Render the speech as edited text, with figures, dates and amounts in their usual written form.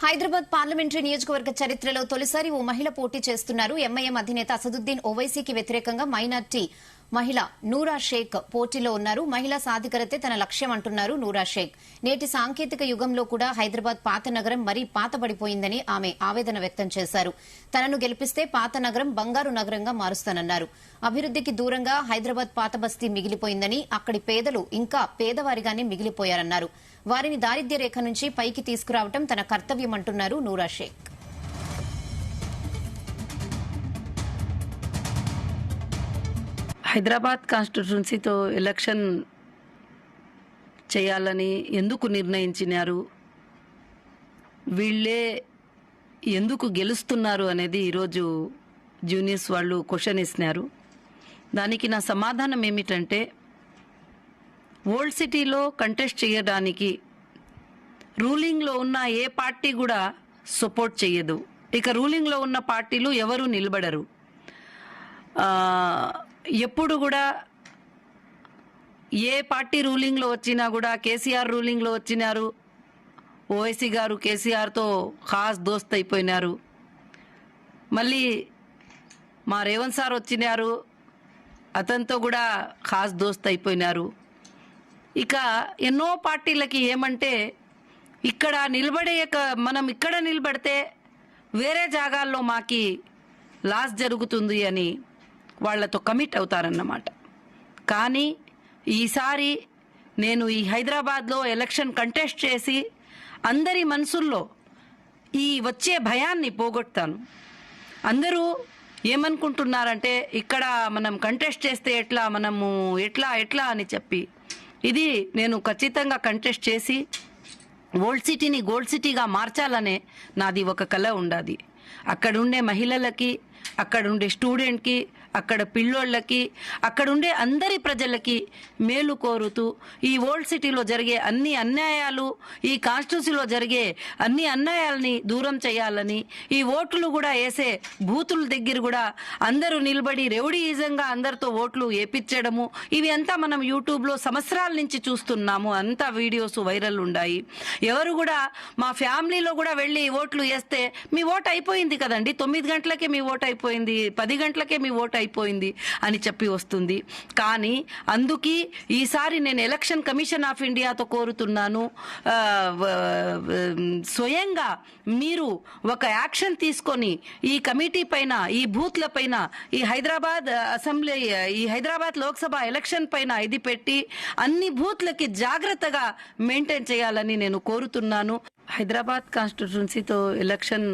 Hyderabad parliamentary నియోజకవర్గ చరిత్రలో తొలిసారి ఓ మహిళ పోటీ చేస్తున్నారు. ఎంఐఎం అధినేత అసదుద్దీన్ ఓవైసీకి వ్యతిరేకంగా మైనార్టీ మహిళ నూరా షేక్ పోటీలో ఉన్నారు. మహిళా సాధికారతే తన లక్ష్యం అంటున్నారు నూరా షేక్. నేటి సాంకేతిక యుగంలో కూడా హైదరాబాద్ పాత నగరం మరీ పాతబడిపోయిందని ఆమె ఆవేదన వ్యక్తం చేశారు. తనను గెలిపిస్తే పాత నగరం బంగారు నగరంగా మారుస్తానన్నారు. అభివృద్దికి దూరంగా హైదరాబాద్ పాత బస్తీ మిగిలిపోయిందని, అక్కడి పేదలు ఇంకా పేదవారిగానే మిగిలిపోయారన్నారు. వారిని దారిద్ర్య రేఖ నుంచి పైకి తీసుకురావడం తన కర్తవ్యమంటున్నారు నూరా షేక్. హైదరాబాద్ కాన్స్టిట్యున్సీతో ఎలక్షన్ చేయాలని ఎందుకు నిర్ణయించినారు, వీళ్ళే ఎందుకు గెలుస్తున్నారు అనేది ఈరోజు జూనియర్స్ వాళ్ళు క్వశ్చన్ ఇస్తున్నారు. దానికి నా సమాధానం ఏమిటంటే, ఓల్డ్ సిటీలో కంటెస్ట్ చేయడానికి రూలింగ్లో ఉన్న ఏ పార్టీ కూడా సపోర్ట్ చేయదు. ఇక రూలింగ్లో ఉన్న పార్టీలు ఎవరు నిలబడరు. ఎప్పుడు కూడా ఏ పార్టీ రూలింగ్లో వచ్చినా కూడా, కేసీఆర్ రూలింగ్లో వచ్చినారు, ఓవైసీ గారు కేసీఆర్తో ఖాస్ దోస్త్ అయిపోయినారు. మళ్ళీ మా రేవంత్ సార్ వచ్చినారు, అతనితో కూడా ఖాస్ దోస్త్ అయిపోయినారు. ఇక ఎన్నో పార్టీలకి ఏమంటే, ఇక్కడ మనం ఇక్కడ నిలబడితే వేరే జాగాల్లో మాకి లాస్ జరుగుతుంది అని వాళ్లతో కమిట్ అవుతారన్నమాట. కానీ ఈసారి నేను ఈ హైదరాబాద్లో ఎలక్షన్ కంటెస్ట్ చేసి అందరి మనసుల్లో ఈ వచ్చే భయాన్ని పోగొడతాను. అందరూ ఏమనుకుంటున్నారంటే, ఇక్కడ మనం కంటెస్ట్ చేస్తే ఎట్లా అని చెప్పి, ఇది నేను ఖచ్చితంగా కంటెస్ట్ చేసి ఓల్డ్ సిటీని గోల్డ్ సిటీగా మార్చాలనే నాది ఒక కల ఉండాది. అక్కడుండే మహిళలకి, అక్కడుండే స్టూడెంట్కి, అక్కడ పిల్లోళ్ళకి, అక్కడుండే అందరి ప్రజలకి మేలు కోరుతూ ఈ ఓల్డ్ సిటీలో జరిగే అన్ని అన్యాయాలు, ఈ కాన్స్టిట్యూన్సీలో జరిగే అన్ని అన్యాయాలని దూరం చేయాలని, ఈ ఓట్లు కూడా వేసే బూతుల దగ్గర కూడా అందరూ నిలబడి రౌడీయిజంగా అందరితో ఓట్లు వేపించడము, ఇవి అంతా మనం యూట్యూబ్లో సంవత్సరాల నుంచి చూస్తున్నాము. అంతా వీడియోస్ వైరల్ ఉన్నాయి. ఎవరు కూడా మా ఫ్యామిలీలో కూడా వెళ్ళి ఓట్లు వేస్తే, మీ ఓటు అయిపోయింది కదండి, 9 గంటలకే మీ ఓటు అయిపోయింది, 10 గంటలకే మీ ఓటు అయిపోయింది అని చెప్పి వస్తుంది. కానీ అందుకే ఈసారి నేను ఎలక్షన్ కమిషన్ ఆఫ్ ఇండియాతో కోరుతున్నాను, స్వయంగా మీరు ఒక యాక్షన్ తీసుకొని ఈ కమిటీ పైన, ఈ బూత్ల పైన, ఈ హైదరాబాద్ అసెంబ్లీ, ఈ హైదరాబాద్ లోక్సభ ఎలక్షన్ పైన ఇది పెట్టి అన్ని బూత్లకి జాగ్రత్తగా మెయింటైన్ చేయాలని నేను కోరుతున్నాను. హైదరాబాద్ కాన్స్టిట్యున్సీతో ఎలక్షన్